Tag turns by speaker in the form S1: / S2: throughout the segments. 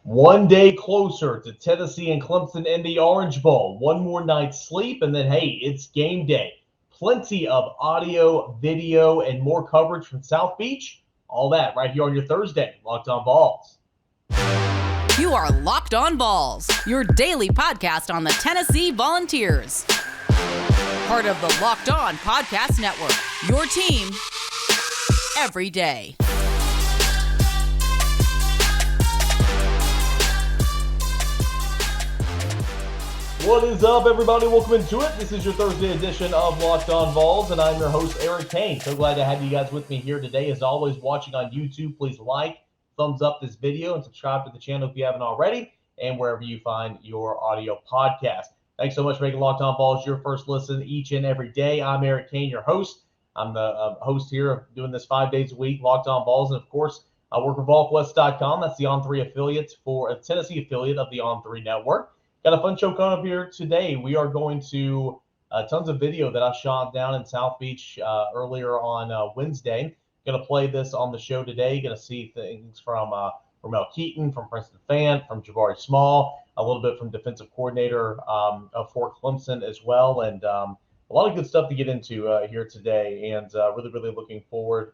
S1: One day closer to Tennessee and Clemson in the Orange Bowl. One more night's sleep, and then, hey, it's game day. Plenty of audio, video, and more coverage from South Beach. All that right here on your Thursday, Locked On Vols.
S2: You are Locked On Vols, your daily podcast on the Tennessee Volunteers. Part of the Locked On Podcast Network, your team every day.
S1: What is up, everybody? Welcome into it. This is your Thursday edition of Locked On Vols, and I'm your host, Eric Kane. So glad to have you guys with me here today. As always, watching on YouTube, please like, thumbs up this video, and subscribe to the channel if you haven't already, and wherever you find your audio podcast. Thanks so much for making Locked On Vols your first listen each and every day. I'm Eric Kane, your host. I'm the host here of doing this 5 days a week, Locked On Vols, and of course, I work for VolQuest.com. That's the On3 affiliate for a Tennessee affiliate of the On3 network. Got a fun show coming up here today. We are going to tons of video that I shot down in South Beach earlier on Wednesday. Going to play this on the show today. Going to see things from Ramel, Keaton, from Princeton Fant, from Jabari Small, a little bit from defensive coordinator for Clemson as well, and a lot of good stuff to get into here today. And really looking forward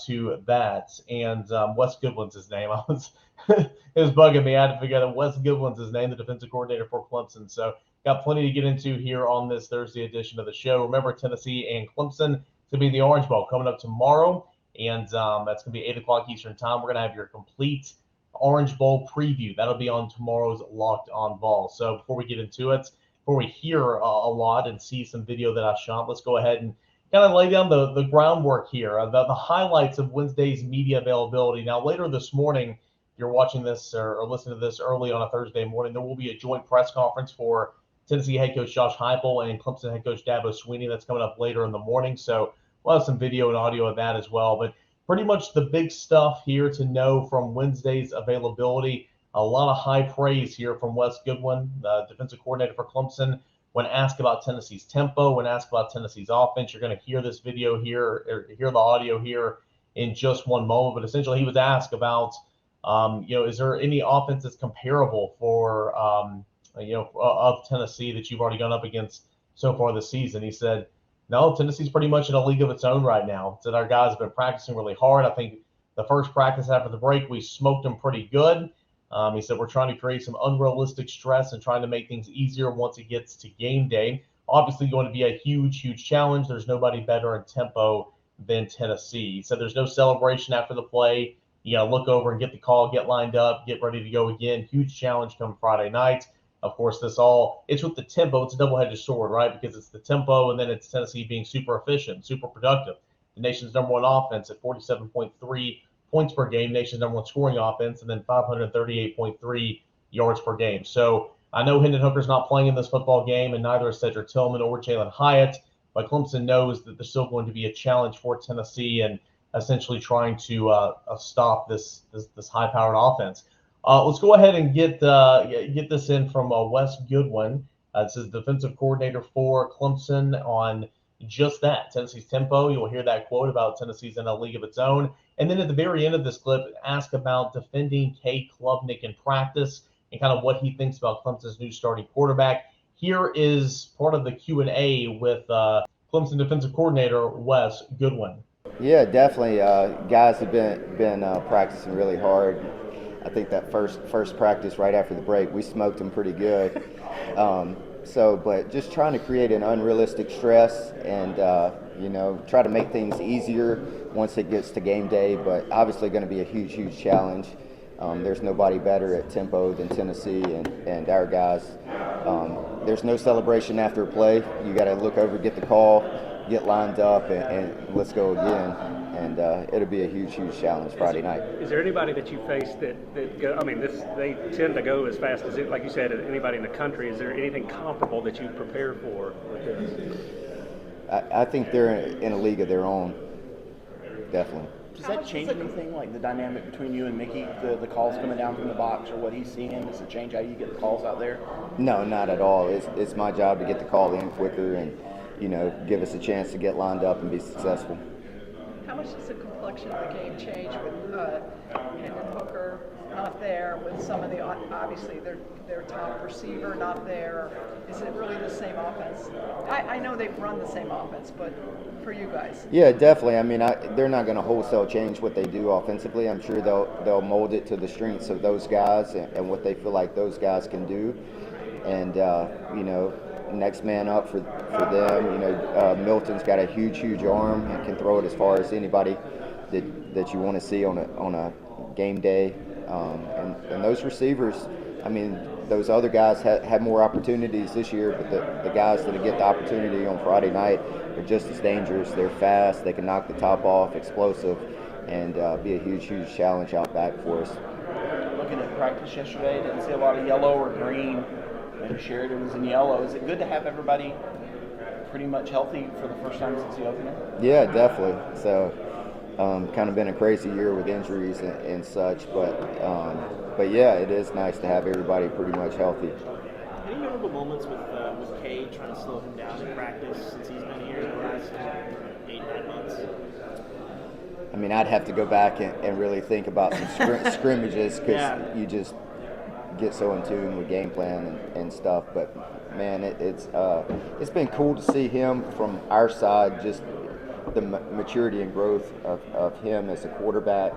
S1: to that. And Wes Goodwin's his name. It was bugging me. I had to figure out Wes Goodwin's his name, the defensive coordinator for Clemson. So got plenty to get into here on this Thursday edition of the show. Remember, Tennessee and Clemson to be the Orange Bowl coming up tomorrow, and that's going to be 8 o'clock Eastern time. We're going to have your complete Orange Bowl preview. That'll be on tomorrow's Locked On Vols. So before we get into it, before we hear a lot and see some video that I shot, let's go ahead and kind of lay down the groundwork here, the highlights of Wednesday's media availability. Now, later this morning, if you're watching this or listening to this early on a Thursday morning, there will be a joint press conference for Tennessee head coach Josh Heupel and Clemson head coach Dabo Swinney. That's coming up later in the morning. So we'll have some video and audio of that as well. But pretty much the big stuff here to know from Wednesday's availability. A lot of high praise here from Wes Goodwin, the defensive coordinator for Clemson. When asked about Tennessee's tempo, when asked about Tennessee's offense, you're going to hear this video here, or hear the audio here in just one moment. But essentially, he was asked about, is there any offense that's comparable for, of Tennessee that you've already gone up against so far this season? He said, no, Tennessee's pretty much in a league of its own right now. He said our guys have been practicing really hard. I think the first practice after the break, we smoked them pretty good. He said we're trying to create some unrealistic stress and trying to make things easier once it gets to game day. Obviously going to be a huge challenge. There's nobody better in tempo than Tennessee. He said there's no celebration after the play. You got to look over and get the call, get lined up, get ready to go again. Huge challenge come Friday night. Of course, it's with the tempo. It's a double-edged sword, right? Because it's the tempo, and then it's Tennessee being super efficient, super productive. The nation's number one offense at 47.3 points per game, nation's number one scoring offense, and then 538.3 yards per game. So I know Hendon Hooker's not playing in this football game, and neither is Cedric Tillman or Jalen Hyatt, but Clemson knows that there's still going to be a challenge for Tennessee and essentially trying to stop this high-powered offense. Let's go ahead and get this in from Wes Goodwin. This is defensive coordinator for Clemson on just that, Tennessee's tempo. You'll hear that quote about Tennessee's in a league of its own. And then at the very end of this clip, ask about defending Cade Klubnik in practice and kind of what he thinks about Clemson's new starting quarterback. Here is part of the Q&A with Clemson defensive coordinator Wes Goodwin.
S3: Yeah, definitely. Guys have been practicing really hard. I think that first practice right after the break, we smoked them pretty good. But just trying to create an unrealistic stress and, try to make things easier once it gets to game day, but obviously going to be a huge challenge. There's nobody better at tempo than Tennessee and our guys. There's no celebration after a play. You got to look over, get the call, get lined up, and let's go again. And it'll be a huge challenge Friday night.
S4: Is there anybody that you face that go, they tend to go as fast as, like you said, anybody in the country? Is there anything comparable that you prepare for with this?
S3: I think they're in a league of their own, definitely.
S5: Does that change anything, like the dynamic between you and Mickey, the calls coming down from the box or what he's seeing? Does it change how you get the calls out there?
S3: No, not at all. It's my job to get the call in quicker and, give us a chance to get lined up and be successful.
S6: How much does the complexion of the game change with Hendon Hooker not there, with some of the, obviously their top receiver not there, is it really the same offense? I know they've run the same offense, but for you guys.
S3: Yeah, definitely. I mean, they're not going to wholesale change what they do offensively. I'm sure they'll mold it to the strengths of those guys and what they feel like those guys can do. And, next man up for them. Milton's got a huge arm and can throw it as far as anybody that you want to see on a game day. And those receivers, I mean, those other guys had more opportunities this year, but the guys that get the opportunity on Friday night are just as dangerous. They're fast, they can knock the top off, explosive, and be a huge challenge out back for us.
S5: Looking at practice yesterday, didn't see a lot of yellow or green. Maybe Sheridan was in yellow. Is it good to have everybody pretty much healthy for the first time since the opener?
S3: Yeah, definitely. So, kind of been a crazy year with injuries and such, but yeah, it is nice to have everybody pretty much healthy.
S7: Any memorable moments with Kay trying to slow him down in practice since he's been here the last 8-9 months?
S3: I mean, I'd have to go back and really think about some scrimmages because you just get so in tune with game plan and stuff. But man, it's been cool to see him from our side, just the maturity and growth of him as a quarterback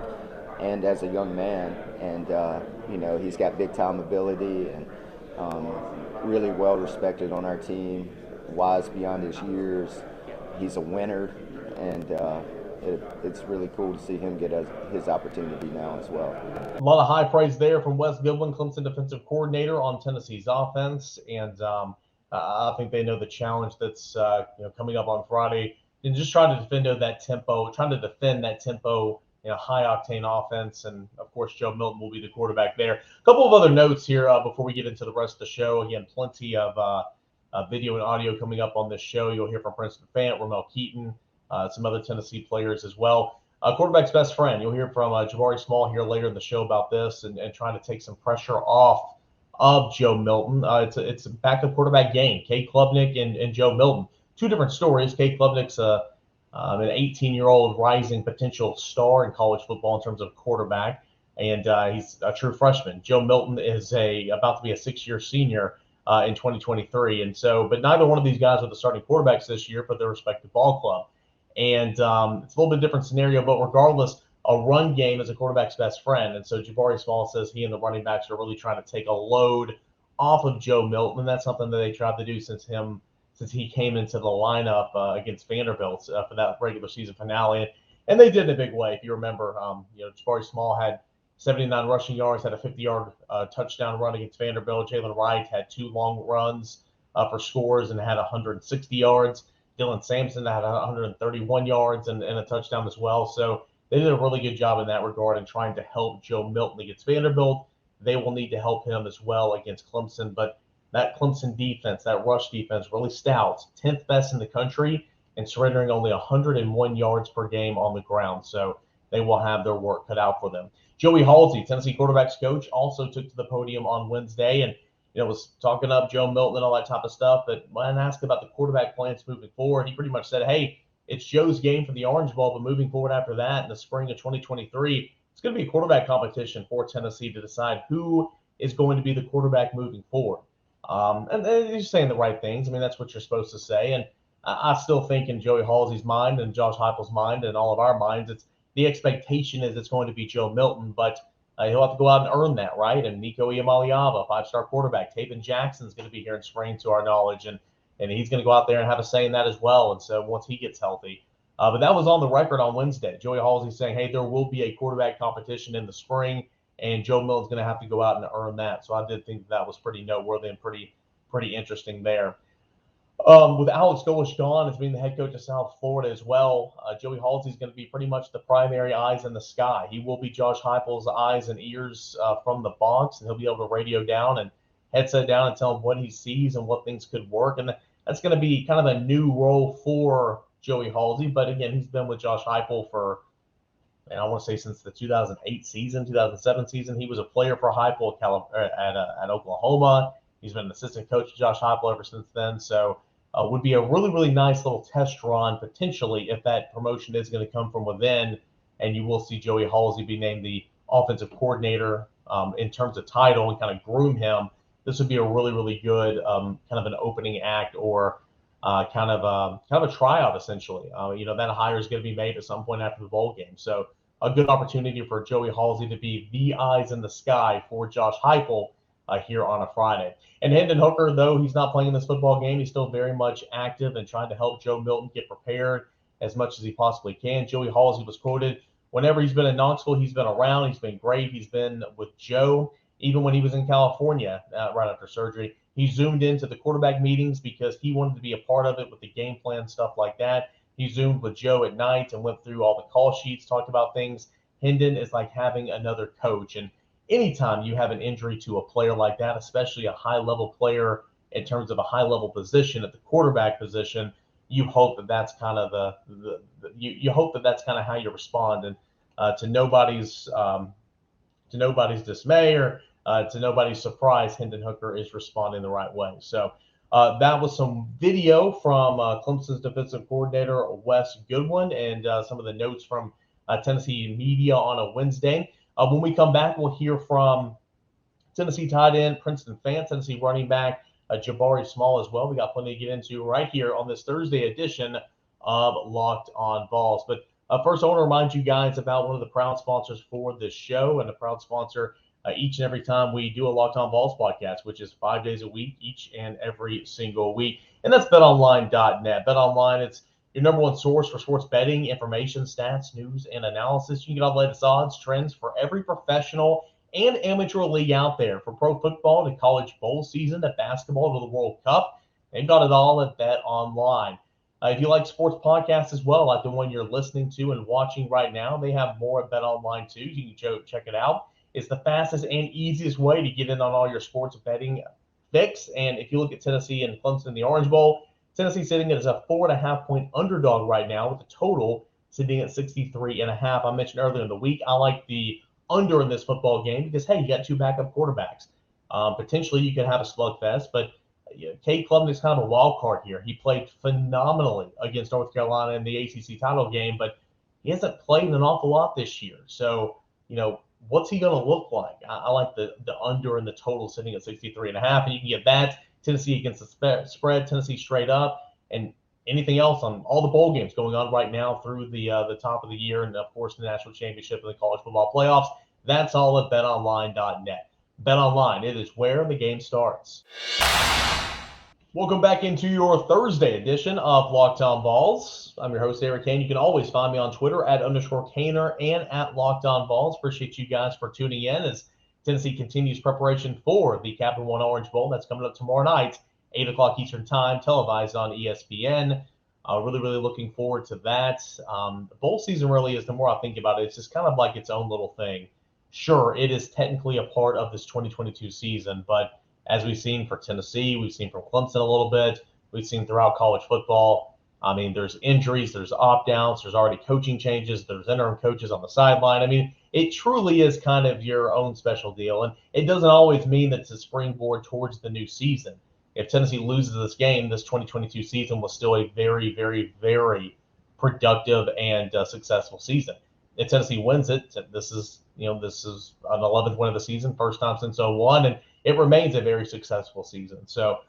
S3: and as a young man. And he's got big time ability and really well respected on our team, wise beyond his years. He's a winner, and it's really cool to see him get his opportunity now as well.
S1: A lot of high praise there from Wes Goodwin, Clemson defensive coordinator on Tennessee's offense, and I think they know the challenge that's coming up on Friday, and just trying to defend that tempo, high octane offense, and of course Joe Milton will be the quarterback there. A couple of other notes here before we get into the rest of the show. Again, plenty of video and audio coming up on this show. You'll hear from Princeton Fant, Ramel, Keaton. Some other Tennessee players as well. Quarterback's best friend. You'll hear from Jabari Small here later in the show about this and trying to take some pressure off of Joe Milton. It's a backup quarterback game. Cade Klubnik and Joe Milton. Two different stories. Cade Klubnik's an 18-year-old rising potential star in college football in terms of quarterback, and he's a true freshman. Joe Milton is about to be a 6-year senior in 2023, and so, but neither one of these guys are the starting quarterbacks this year for their respective ball club. And it's a little bit different scenario, but regardless, a run game is a quarterback's best friend. And so Jabari Small says he and the running backs are really trying to take a load off of Joe Milton. And that's something that they tried to do since he came into the lineup against Vanderbilt for that regular season finale. And they did in a big way. If you remember, Jabari Small had 79 rushing yards, had a 50-yard touchdown run against Vanderbilt. Jalen Wright had 2 long runs for scores and had 160 yards. Dylan Sampson had 131 yards and a touchdown as well. So they did a really good job in that regard in trying to help Joe Milton against Vanderbilt. They will need to help him as well against Clemson. But that Clemson defense, that rush defense, really stout, 10th best in the country, and surrendering only 101 yards per game on the ground. So they will have their work cut out for them. Joey Halsey, Tennessee quarterbacks coach, also took to the podium on Wednesday and was talking up Joe Milton and all that type of stuff. But when asked about the quarterback plans moving forward, he pretty much said, hey, it's Joe's game for the Orange Bowl, but moving forward after that in the spring of 2023, it's going to be a quarterback competition for Tennessee to decide who is going to be the quarterback moving forward. And he's saying the right things. I mean, that's what you're supposed to say. And I still think in Joey Halsey's mind and Josh Heupel's mind and all of our minds, it's the expectation is it's going to be Joe Milton, but he'll have to go out and earn that, right? And Nico Iamaleava, 5-star quarterback. Taven Jackson's going to be here in spring, to our knowledge, and he's going to go out there and have a say in that as well. And so once he gets healthy. But that was on the record on Wednesday. Joey Halsey saying, hey, there will be a quarterback competition in the spring, and Joe Milton's going to have to go out and earn that. So I did think that was pretty noteworthy and pretty interesting there. With Alex Golesh gone as being the head coach of South Florida as well, Joey Halsey is going to be pretty much the primary eyes in the sky. He will be Josh Heupel's eyes and ears from the box, and he'll be able to radio down and headset down and tell him what he sees and what things could work. And that's going to be kind of a new role for Joey Halsey. But again, he's been with Josh Heupel for, I want to say since the 2008 season, 2007 season. He was a player for Heupel at Oklahoma. He's been an assistant coach to Josh Heupel ever since then. So would be a really, really nice little test run potentially if that promotion is going to come from within, and you will see Joey Halsey be named the offensive coordinator in terms of title and kind of groom him, this would be a really, really good kind of an opening act or kind of a tryout, essentially. That hire is going to be made at some point after the bowl game. So a good opportunity for Joey Halsey to be the eyes in the sky for Josh Heupel here on a Friday. And Hendon Hooker, though he's not playing in this football game, he's still very much active and trying to help Joe Milton get prepared as much as he possibly can. Joey Halsey was quoted, whenever he's been in Knoxville, he's been around. He's been great. He's been with Joe. Even when he was in California right after surgery, he zoomed into the quarterback meetings because he wanted to be a part of it with the game plan, stuff like that. He zoomed with Joe at night and went through all the call sheets, talked about things. Hendon is like having another coach. And anytime you have an injury to a player like that, especially a high-level player in terms of a high-level position at the quarterback position, you hope that that's kind of you hope that that's kind of how you respond. And to nobody's dismay or to nobody's surprise, Hendon Hooker is responding the right way. So that was some video from Clemson's defensive coordinator, Wes Goodwin, and some of the notes from Tennessee media on a Wednesday. When we come back, we'll hear from Tennessee tight end, Princeton Fant, Tennessee running back, Jabari Small as well. We got plenty to get into right here on this Thursday edition of Locked On Vols. But first, I want to remind you guys about one of the proud sponsors for this show and a proud sponsor each and every time we do a Locked On Vols podcast, which is 5 days a week, each and every single week. And that's BetOnline.net. BetOnline, it's your number one source for sports betting, information, stats, news, and analysis. You can get all the latest odds, trends for every professional and amateur league out there, from pro football to college bowl season to basketball to the World Cup. They've got it all at BetOnline. If you like sports podcasts as well, like the one you're listening to and watching right now, they have more at BetOnline too. You can check it out. It's the fastest and easiest way to get in on all your sports betting fix. And if you look at Tennessee and Clemson in the Orange Bowl, Tennessee sitting as a 4.5-point underdog right now with the total sitting at 63.5. I mentioned earlier in the week, I like the under in this football game because, hey, you got two backup quarterbacks. Potentially you could have a slugfest, but Cade Klubnik is kind of a wild card here. He played phenomenally against North Carolina in the ACC title game, but he hasn't played an awful lot this year. So, what's he going to look like? I like the under and the total sitting at 63.5, and you can get that. Tennessee against the spread, Tennessee straight up, and anything else on all the bowl games going on right now through the top of the year, and of course the national championship and the college football playoffs. That's all at BetOnline.net. BetOnline, it is where the game starts. Welcome back into your Thursday edition of Locked On Vols. I'm your host, Eric Kane. You can always find me on Twitter at _Kaner and at Locked On Vols. Appreciate you guys for tuning in as Tennessee continues preparation for the Capital One Orange Bowl. That's coming up tomorrow night, 8 o'clock Eastern Time, televised on ESPN. Really, really looking forward to that. The bowl season really is, the more I think about it, it's just kind of like its own little thing. Sure, it is technically a part of this 2022 season, but as we've seen for Tennessee, we've seen from Clemson a little bit, we've seen throughout college football. I mean, there's injuries, there's opt-outs, there's already coaching changes, there's interim coaches on the sideline. I mean, it truly is kind of your own special deal, and it doesn't always mean that it's a springboard towards the new season. If Tennessee loses this game, this 2022 season was still a very, very, very productive and successful season. If Tennessee wins it, this is an 11th win of the season, first time since 2001, and it remains a very successful season. So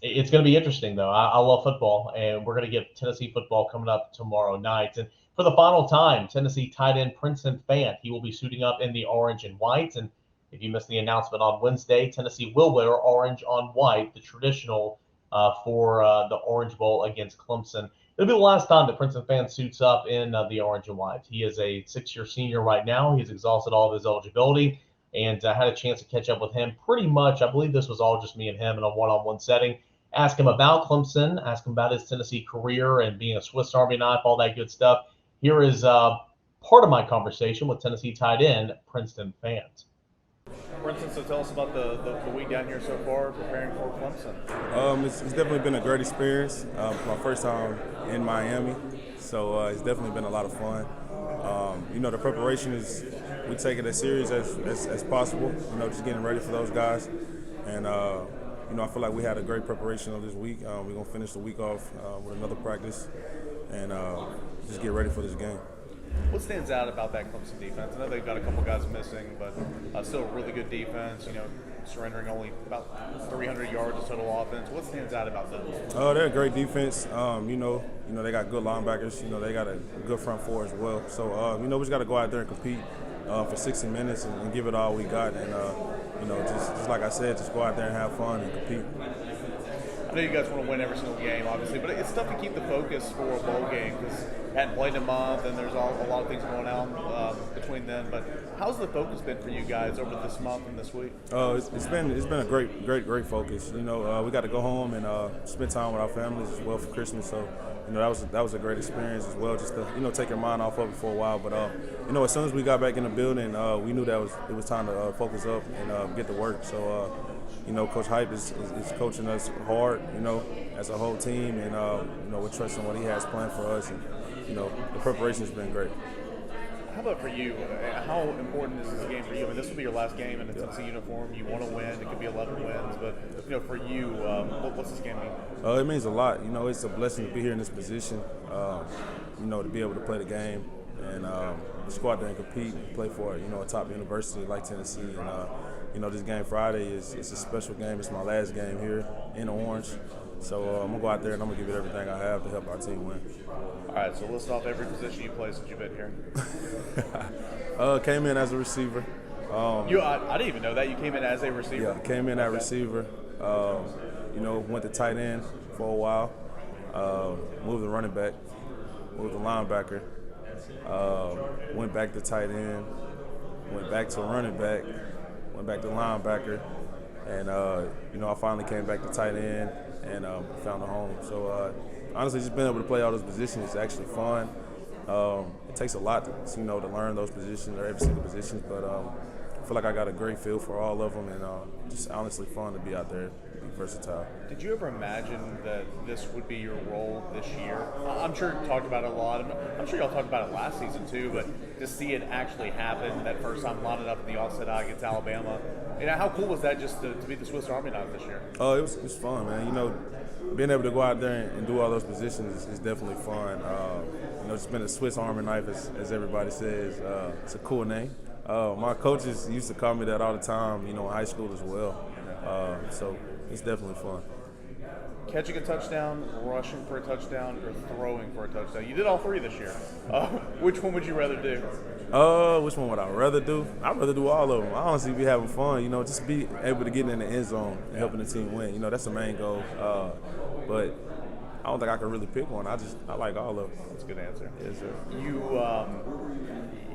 S1: it's going to be interesting, though. I love football, and we're going to get Tennessee football coming up tomorrow night. And for the final time, Tennessee tight end Princeton Fant, he will be suiting up in the orange and white. And if you missed the announcement on Wednesday, Tennessee will wear orange on white, the traditional for the Orange Bowl against Clemson. It'll be the last time that Princeton Fant suits up in the orange and white. He is a 6-year senior right now. He's exhausted all of his eligibility, and I had a chance to catch up with him pretty much. I believe this was all just me and him in a one-on-one setting. Ask him about Clemson, ask him about his Tennessee career and being a Swiss Army knife, all that good stuff. Here is part of my conversation with Tennessee tight end Princeton Fant.
S8: Princeton, so tell us about the week down here so far preparing for Clemson. It's definitely been a great experience. My first time in Miami, so it's definitely been a lot of fun. The preparation is, we take it as serious as possible, just getting ready for those guys. And, I feel like we had a great preparation of this week. We're going to finish the week off with another practice and just get ready for this game.
S9: What stands out about that Clemson defense? I know they've got a couple guys missing, but still a really good defense. Surrendering only about 300 yards of total offense. What stands out about them?
S8: They're a great defense. They got good linebackers. They got a good front four as well. So, we just got to go out there and compete for 60 minutes and give it all we got. And, just like I said, just go out there and have fun and compete.
S9: I know you guys want to win every single game, obviously, but it's tough to keep the focus for a bowl game because you hadn't played in a month and there's a lot of things going on between then. But how's the focus been for you guys over this month and this week?
S8: It's been a great focus. We got to go home and spend time with our families as well for Christmas. So that was a great experience as well, just to take your mind off of it for a while. But as soon as we got back in the building, we knew that it was time to focus up and get to work. So Coach Hype is coaching us hard, as a whole team, and we're trusting what he has planned for us, and the preparation's been great.
S9: How about for you? How important is this game for you? I mean, this will be your last game in a Tennessee uniform. You want to win. It could be 11 wins, but for you, what's this game mean?
S8: It means a lot. It's a blessing to be here in this position. To be able to play the game and just go out there and compete and play for a top university like Tennessee. And this game Friday is a special game. It's my last game here in Orange. So I'm going to go out there and I'm going to give it everything I have to help our team win.
S9: All right, so list off every position you play since you've been here.
S8: Came in as a receiver.
S9: I didn't even know that. You came in as a receiver?
S8: Yeah, came in at receiver. Went to tight end for a while. Moved to running back. Moved to linebacker. Went back to tight end. Went back to running back. Went back to linebacker. And, I finally came back to tight end and found a home. So, honestly, just being able to play all those positions is actually fun. It takes a lot to learn those positions, or every single position, but I feel like I got a great feel for all of them, and just honestly fun to be out there and be versatile.
S9: Did you ever imagine that this would be your role this year? I'm sure you talked about it a lot. I'm sure y'all talked about it last season too, but to see it actually happen that first time lining up in the offset eye against Alabama, how cool was that just to be the Swiss Army knife this year?
S8: Oh, it was fun, man. Being able to go out there and do all those positions is definitely fun. Just being a Swiss Army knife, as everybody says, it's a cool name. My coaches used to call me that all the time, in high school as well. So it's definitely fun.
S9: Catching a touchdown, rushing for a touchdown, or throwing for a touchdown. You did all three this year. Which one would you rather do?
S8: Which one would I rather do? I'd rather do all of them. I honestly be having fun, just be able to get in the end zone and helping the team win. That's the main goal. But I don't think I can really pick one. I like all of them.
S9: That's a good answer.
S8: Yes, sir.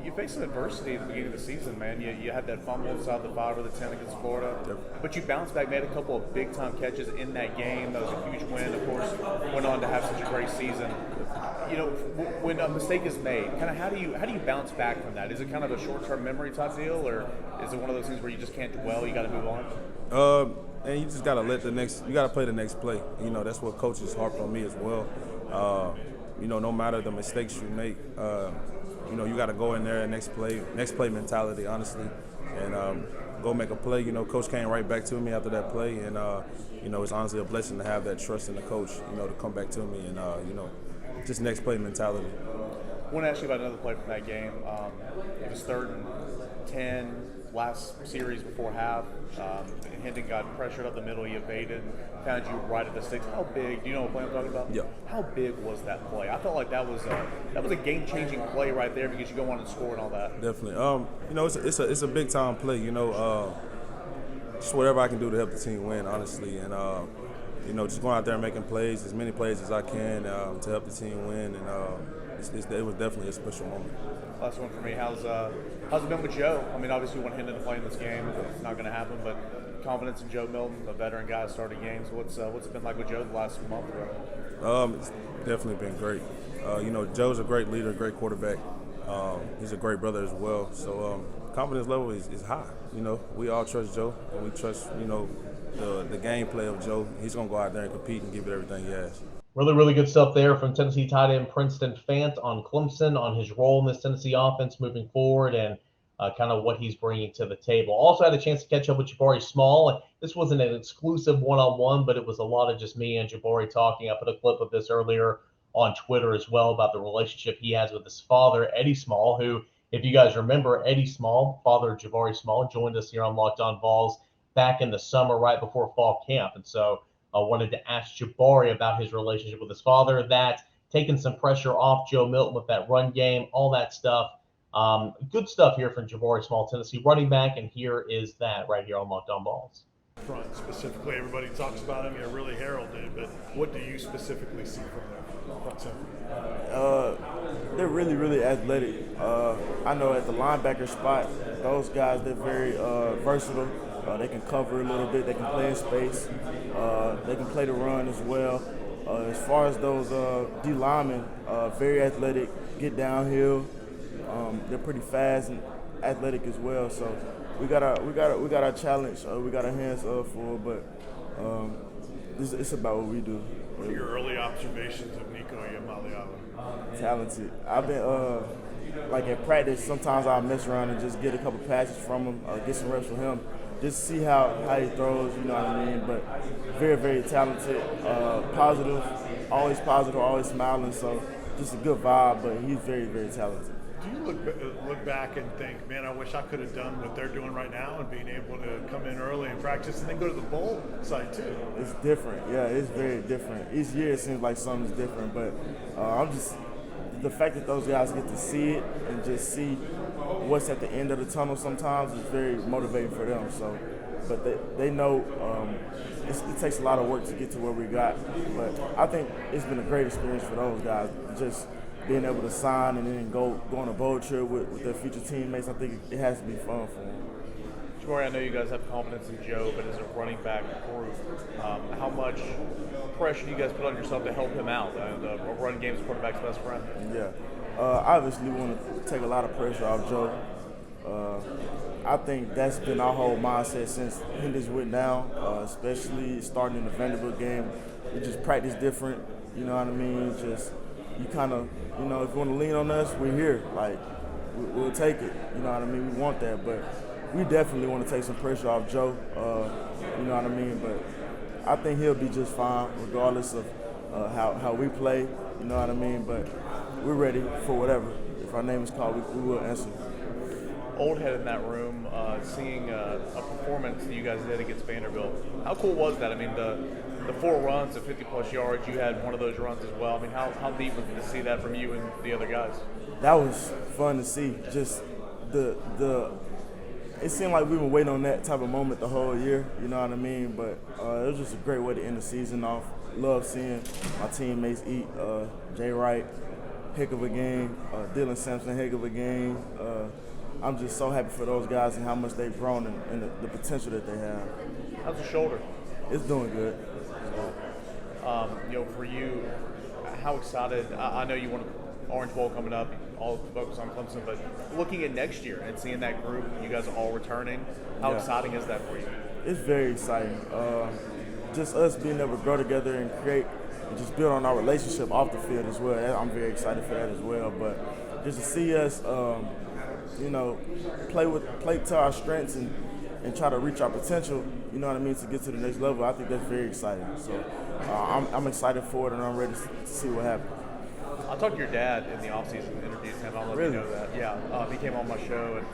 S9: You faced some adversity at the beginning of the season, man. You had that fumble inside the 5 or the 10 against Florida.
S8: Yep. But
S9: you bounced back, made a couple of big-time catches in that game. That was a huge win, of course. Went on to have such a great season. When a mistake is made, kind of how do you bounce back from that? Is it kind of a short-term memory type deal, or is it one of those things where you just can't dwell, you got to move on?
S8: And you just got to you got to play the next play. That's what coaches harped on me as well. No matter the mistakes you make, you got to go in there and next play mentality, honestly, and go make a play. Coach came right back to me after that play, and it's honestly a blessing to have that trust in the coach, to come back to me, and just next play mentality.
S9: I want to ask you about another play from that game. It was 3rd and 10, last series before half. Hendon got pressured up the middle. He evaded, found you right at the sticks. How big? Do you know what play I'm talking about?
S8: Yeah.
S9: How big was that play? I felt like that was a game-changing play right there because you go on and score and all that.
S8: Definitely. It's a big-time play. Just whatever I can do to help the team win, honestly, and just going out there and making plays, as many plays as I can to help the team win, and it was definitely a special moment.
S9: Last one for me. How's it been with Joe? I mean, obviously, we want Hendon to play in this game. It's not going to happen, but confidence in Joe Milton, a veteran guy starting games. What's it been like with Joe the last month?
S8: It's definitely been great. Joe's a great leader, great quarterback. He's a great brother as well. So confidence level is high. We all trust Joe, and we trust the gameplay of Joe. He's going to go out there and compete and give it everything he has.
S1: Really, really good stuff there from Tennessee tight end Princeton Fant on Clemson, on his role in this Tennessee offense moving forward, and kind of what he's bringing to the table. Also had a chance to catch up with Jabari Small. This wasn't an exclusive one-on-one, but it was a lot of just me and Jabari talking. I put a clip of this earlier on Twitter as well about the relationship he has with his father, Eddie Small, who, if you guys remember, Eddie Small, father of Jabari Small, joined us here on Locked On Vols back in the summer right before fall camp. And so I wanted to ask Jabari about his relationship with his father, that taking some pressure off Joe Milton with that run game, all that stuff. Good stuff here from Jabari Small, Tennessee running back, and here is that right here on Locked On Balls.
S10: Front specifically, everybody talks about him, really heralded, but what do you specifically see from their front seven?
S11: They're really, really athletic. I know at the linebacker spot, those guys, they're very versatile. They can cover a little bit. They can play in space. They can play the run as well. As far as those D linemen, very athletic, get downhill. They're pretty fast and athletic as well. So we got our challenge. We got our hands up for, but it's about what we do.
S10: What are your early observations of Nico Yamaliava?
S11: Talented. I've been like at practice. Sometimes I'll mess around and just get a couple passes from him, get some reps with him, just see how he throws. You know what I mean? But very, very talented, positive, always smiling. So just a good vibe. But he's very, very talented.
S10: Do you look back and think, man, I wish I could have done what they're doing right now and being able to come in early and practice and then go to the bowl side too?
S11: It's different. Yeah, it's very different. Each year it seems like something's different, but I'm just the fact that those guys get to see it and just see what's at the end of the tunnel sometimes is very motivating for them. So, but they know it takes a lot of work to get to where we got. But I think it's been a great experience for those guys. Just being able to sign and then go on a boat trip with their future teammates, I think it has to be fun for them.
S9: Jabari, I know you guys have confidence in Joe, but as a running back group, how much pressure do you guys put on yourself to help him out? A run game's quarterback's best friend.
S11: Yeah, obviously want to take a lot of pressure off Joe. I think that's been our whole mindset since Hendricks went down, especially starting in the Vanderbilt game. We just practice different, you know what I mean? Just you kind of, if you want to lean on us, we're here. Like, we'll take it. You know what I mean? We want that. But we definitely want to take some pressure off Joe. You know what I mean? But I think he'll be just fine regardless of how we play. You know what I mean? But we're ready for whatever. If our name is called, we will answer.
S9: Old head in that room, seeing a performance that you guys did against Vanderbilt. How cool was that? I mean, the 4 runs of 50-plus yards, you had one of those runs as well. I mean, how neat was it to see that from you and the other guys?
S11: That was fun to see. Just it seemed like we've been waiting on that type of moment the whole year, you know what I mean? But it was just a great way to end the season off. Love seeing my teammates eat. Jay Wright, heck of a game. Dylan Sampson, heck of a game. I'm just so happy for those guys and how much they've grown and the potential that they have.
S9: How's the shoulder?
S11: It's doing good.
S9: For you, how excited? I know you want Orange Bowl coming up, all focus on Clemson, but looking at next year and seeing that group, you guys are all returning, how exciting is that for you?
S11: It's very exciting. Just us being able to grow together and create and just build on our relationship off the field as well. I'm very excited for that as well. But just to see us, play to our strengths and try to reach our potential, you know what I mean, to get to the next level, I think that's very exciting. So I'm excited for it, and I'm ready to see what happens.
S9: I talked to your dad in the offseason and interviewed him. I'll let you know that. Yeah, he came on my show, and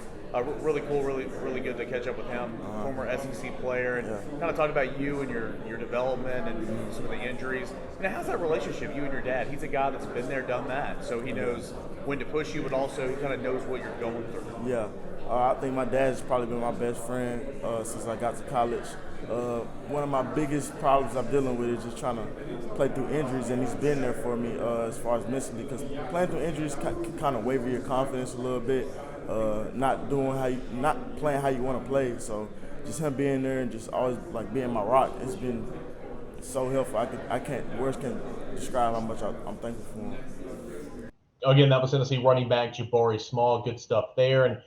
S9: really cool, really good to catch up with him. Former SEC player, and kind of talked about you and your development and some of the injuries. How's that relationship, you and your dad? He's a guy that's been there, done that, so he knows when to push you, but also he kind of knows what you're going through.
S11: Yeah. I think my dad's probably been my best friend since I got to college. One of my biggest problems I'm dealing with is just trying to play through injuries, and he's been there for me as far as mentally, because playing through injuries can kind of waver your confidence a little bit, not playing how you want to play. So just him being there and just always like being my rock, it's been so helpful. Words can't describe how much I'm thankful for him.
S1: Again, that was Tennessee running back Jabari Small. Good stuff there, and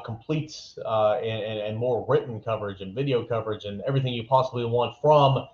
S1: completes and more written coverage and video coverage and everything you possibly want from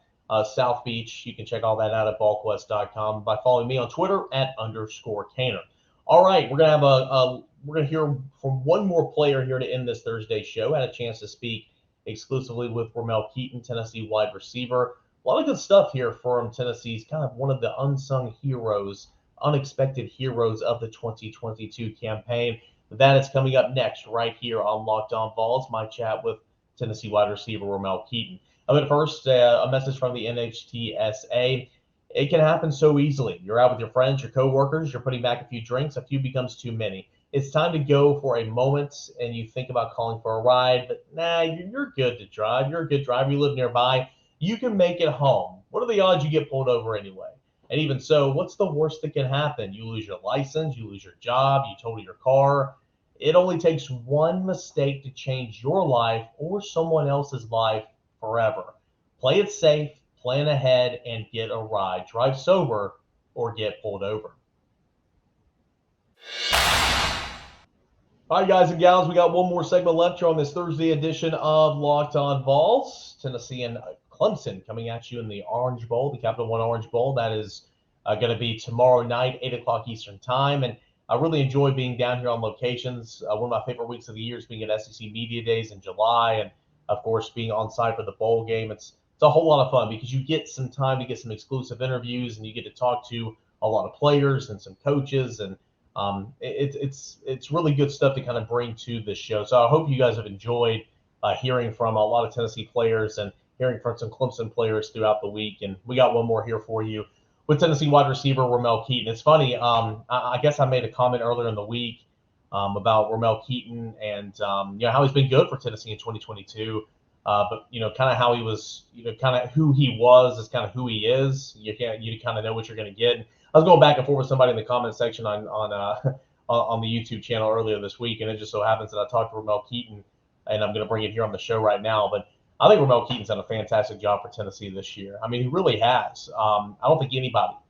S1: South Beach. You can check all that out at ballquest.com by following me on Twitter at _Caner. All right, we're gonna hear from one more player here to end this Thursday show. I had a chance to speak exclusively with Ramel, Keaton, Tennessee wide receiver. A lot of good stuff here from Tennessee's kind of one of the unsung heroes unexpected heroes of the 2022 campaign. That is coming up next right here on Locked On Vols, my chat with Tennessee wide receiver Ramel Keaton. But first, a message from the NHTSA. It can happen so easily. You're out with your friends, your coworkers, you're putting back a few drinks, a few becomes too many. It's time to go for a moment, and you think about calling for a ride, but nah, you're good to drive. You're a good driver. You live nearby. You can make it home. What are the odds you get pulled over anyway? And even so, what's the worst that can happen? You lose your license, you lose your job, you total your car. It only takes one mistake to change your life or someone else's life forever. Play it safe, plan ahead, and get a ride. Drive sober or get pulled over. All right, guys and gals, we got one more segment left here on this Thursday edition of Locked On Vols. Tennessee and Clemson coming at you in the Orange Bowl, the Capital One Orange Bowl. That is going to be tomorrow night, 8 o'clock Eastern Time. And I really enjoy being down here on locations. One of my favorite weeks of the year is being at SEC Media Days in July. And, of course, being on site for the bowl game. It's a whole lot of fun because you get some time to get some exclusive interviews and you get to talk to a lot of players and some coaches. And it's really good stuff to kind of bring to the show. So I hope you guys have enjoyed hearing from a lot of Tennessee players and hearing from some Clemson players throughout the week. And we got one more here for you with Tennessee wide receiver Ramel Keaton. It's funny. I guess I made a comment earlier in the week about Ramel Keaton and how he's been good for Tennessee in 2022. But kind of how he was, kind of who he was is kind of who he is. You kind of know what you're going to get. I was going back and forth with somebody in the comment section on the YouTube channel earlier this week, and it just so happens that I talked to Ramel Keaton, and I'm going to bring it here on the show right now. But I think Ramel Keaton's done a fantastic job for Tennessee this year. I mean, he really has. I don't think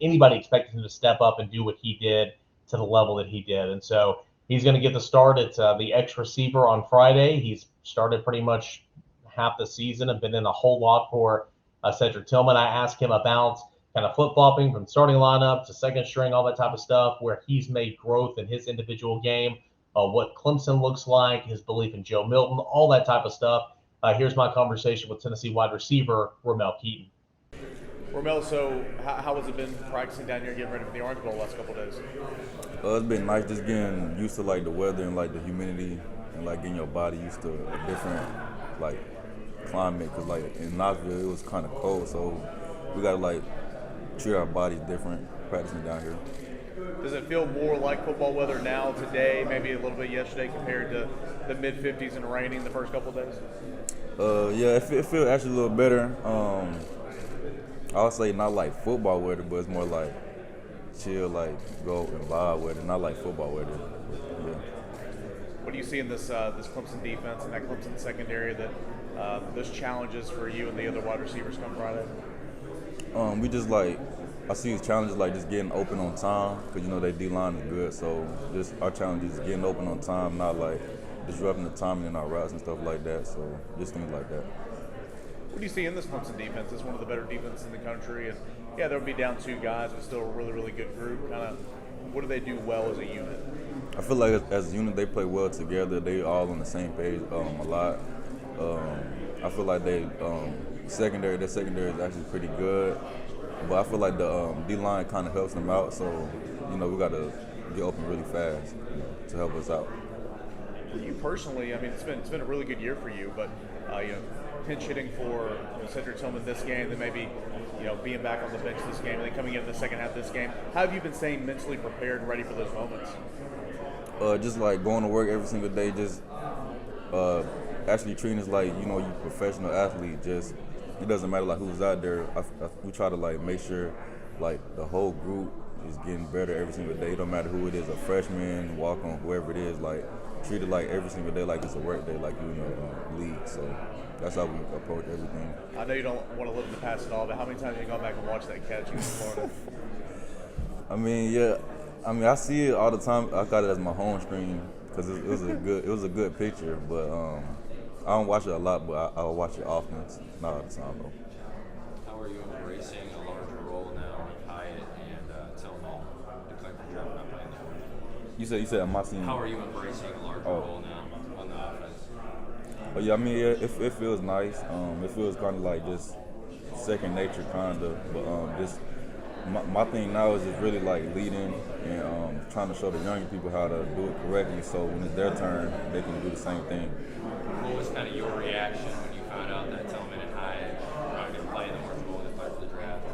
S1: anybody expected him to step up and do what he did to the level that he did, and so he's going to get the start at the X receiver on Friday. He's started pretty much half the season and been in a whole lot for Cedric Tillman. I asked him about kind of flip-flopping from starting lineup to second string, all that type of stuff, where he's made growth in his individual game, what Clemson looks like, his belief in Joe Milton, all that type of stuff. Here's my conversation with Tennessee wide receiver Ramel Keaton.
S9: Ramel, so how has it been practicing down here, getting ready for the Orange Bowl the last couple of days?
S12: It's been nice just getting used to like the weather and like the humidity and like getting your body used to a different like climate, because like in Knoxville it was kind of cold, so we gotta like treat our bodies different practicing down here.
S9: Does it feel more like football weather now today, maybe a little bit yesterday, compared to the mid-50s and raining the first couple of days?
S12: Yeah, it feels actually a little better. I would say not like football weather, but it's more like chill, like go and vibe weather, not like football weather. Yeah.
S9: What do you see in this Clemson defense and that Clemson secondary that those challenges for you and the other wide receivers come Friday?
S12: We just like, I see these challenges like just getting open on time, because their D-line is good, so just our challenge is getting open on time, not like disrupting the timing in our routes and stuff like that, so just things like that.
S9: What do you see in this Clemson defense? It's one of the better defenses in the country, and yeah, there'll be down 2 guys, but still a really, really good group. Kind of, what do they do well as a unit?
S12: I feel like as a unit they play well together. They all on the same page a lot. I feel like their secondary is actually pretty good, but I feel like the D-line kind of helps them out, so we got to get open really fast to help us out.
S9: For you personally, I mean, it's been a really good year for you, but pinch hitting for Cedric Tillman this game, then maybe being back on the bench this game, and then coming into the second half of this game. How have you been staying mentally prepared and ready for those moments?
S12: Just like going to work every single day, just actually treating us like you professional athlete. Just it doesn't matter like who's out there. We try to like make sure like the whole group is getting better every single day. It don't matter who it is, a freshman, walk on, whoever it is. Like treat it like every single day like it's a work day, like league. So that's how we approach everything.
S9: I know you don't want to live in the past at all, but how many times have you gone back and watched that catch against Florida?
S12: I see it all the time. I got it as my home screen because it was a good picture. But I don't watch it a lot, but I'll watch it often. Not all the time though.
S13: How are you embracing a larger role now with Hyatt and Tillman declared for draft not playing there?
S12: You said am I seeing?
S13: How are you embracing a larger role now on the offense?
S12: Oh yeah, it feels nice. It feels kind of like just second nature, kind of. But just my thing now is just really like leading and trying to show the younger people how to do it correctly. So when it's their turn, they can do the same thing.
S13: What was kind of your reaction when you found out that Tillman and Hyatt were not going to play in the Orange Bowl to start for the draft?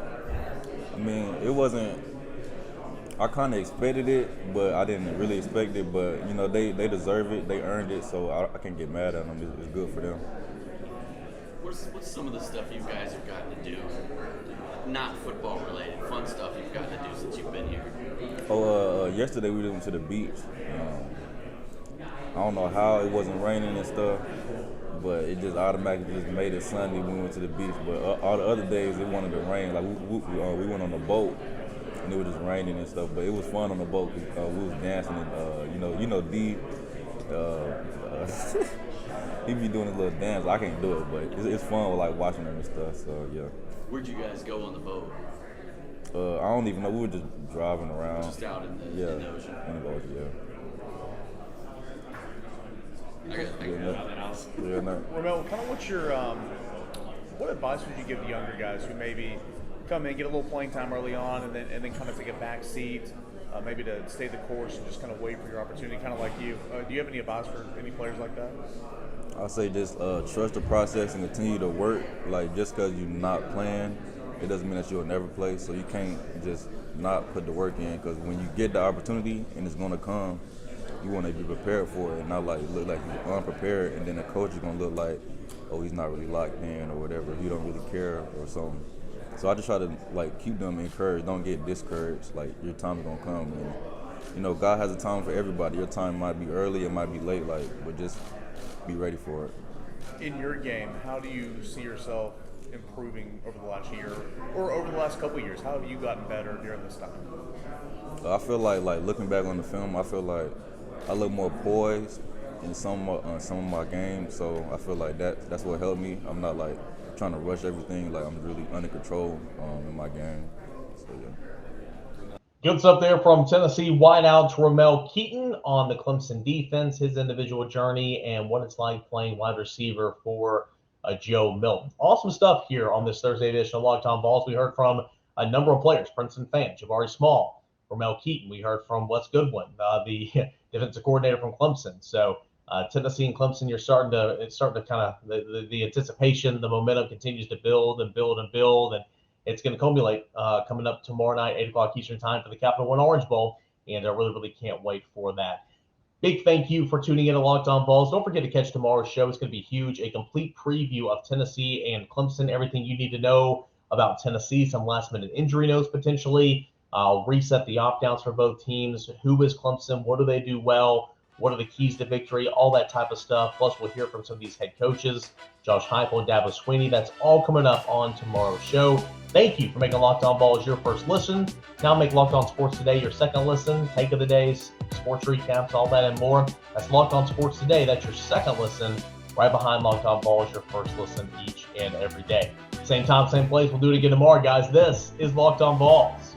S12: I mean, it wasn't. I kind of expected it, but I didn't really expect it. But, you know, they deserve it. They earned it, so I can't get mad at them. It's good for them.
S14: What's some of the stuff you guys have gotten to do, not football related, fun stuff you've gotten to do since you've been here?
S12: Yesterday we went to the beach. I don't know how it wasn't raining and stuff, but it just automatically just made it sunny when we went to the beach. But all the other days it wanted to rain. Like we went on a boat. And it was just raining and stuff, but it was fun on the boat. We was dancing, and you know, D, he be doing his little dance. I can't do it, but it's fun with like watching him and stuff. So yeah.
S14: Where'd you guys go on the boat?
S12: I don't even know. We were just driving around.
S14: Just out in the ocean.
S12: In the ocean, yeah.
S14: I got nothing else.
S12: Yeah, no.
S9: Ramel, kind of what's your what advice would you give the younger guys who maybe come in, get a little playing time early on, and then kind of take a back seat, maybe to stay the course and just kind of wait for your opportunity, kind of like you. Do you have any advice for any players like that?
S12: I'll say just trust the process and continue to work. Like, just because you're not playing, it doesn't mean that you'll never play. So you can't just not put the work in, because when you get the opportunity and it's going to come, you want to be prepared for it and not like look like you're unprepared, and then the coach is going to look like, oh, he's not really locked in or whatever. He don't really care or something. So I just try to like keep them encouraged. Don't get discouraged. Like, your time is gonna come, and you know God has a time for everybody. Your time might be early, it might be late, like, but just be ready for it.
S9: In your game, how do you see yourself improving over the last year or over the last couple of years? How have you gotten better during this time?
S12: I feel like looking back on the film, I feel like I look more poised in some of my games. So I feel like that's what helped me. I'm not like trying to rush everything. Like, I'm really under control in my game. So yeah.
S1: Good stuff there from Tennessee wideout Ramel Keaton on the Clemson defense, his individual journey, and what it's like playing wide receiver for Joe Milton. Awesome stuff here on this Thursday edition of Locked On Vols. We heard from a number of players: Princeton Fant, Jabari Small, Ramel Keaton. We heard from Wes Goodwin, the defensive coordinator from Clemson. So Tennessee and Clemson, it's starting to kind of the anticipation, the momentum continues to build and build and build, and it's going to culminate coming up tomorrow night, 8 o'clock Eastern time, for the Capital One Orange Bowl, and I really can't wait for that. Big thank you for tuning in to Locked On Vols. Don't forget to catch tomorrow's show. It's going to be huge, a complete preview of Tennessee and Clemson, everything you need to know about Tennessee, some last-minute injury notes potentially. I'll reset the opt-outs for both teams. Who is Clemson? What do they do well? What are the keys to victory? All that type of stuff. Plus, we'll hear from some of these head coaches, Josh Heupel and Dabo Swinney. That's all coming up on tomorrow's show. Thank you for making Locked On Vols your first listen. Now make Locked On Sports Today your second listen. Take of the days, sports recaps, all that and more. That's Locked On Sports Today. That's your second listen. Right behind Locked On Vols, your first listen each and every day. Same time, same place. We'll do it again tomorrow, guys. This is Locked On Vols.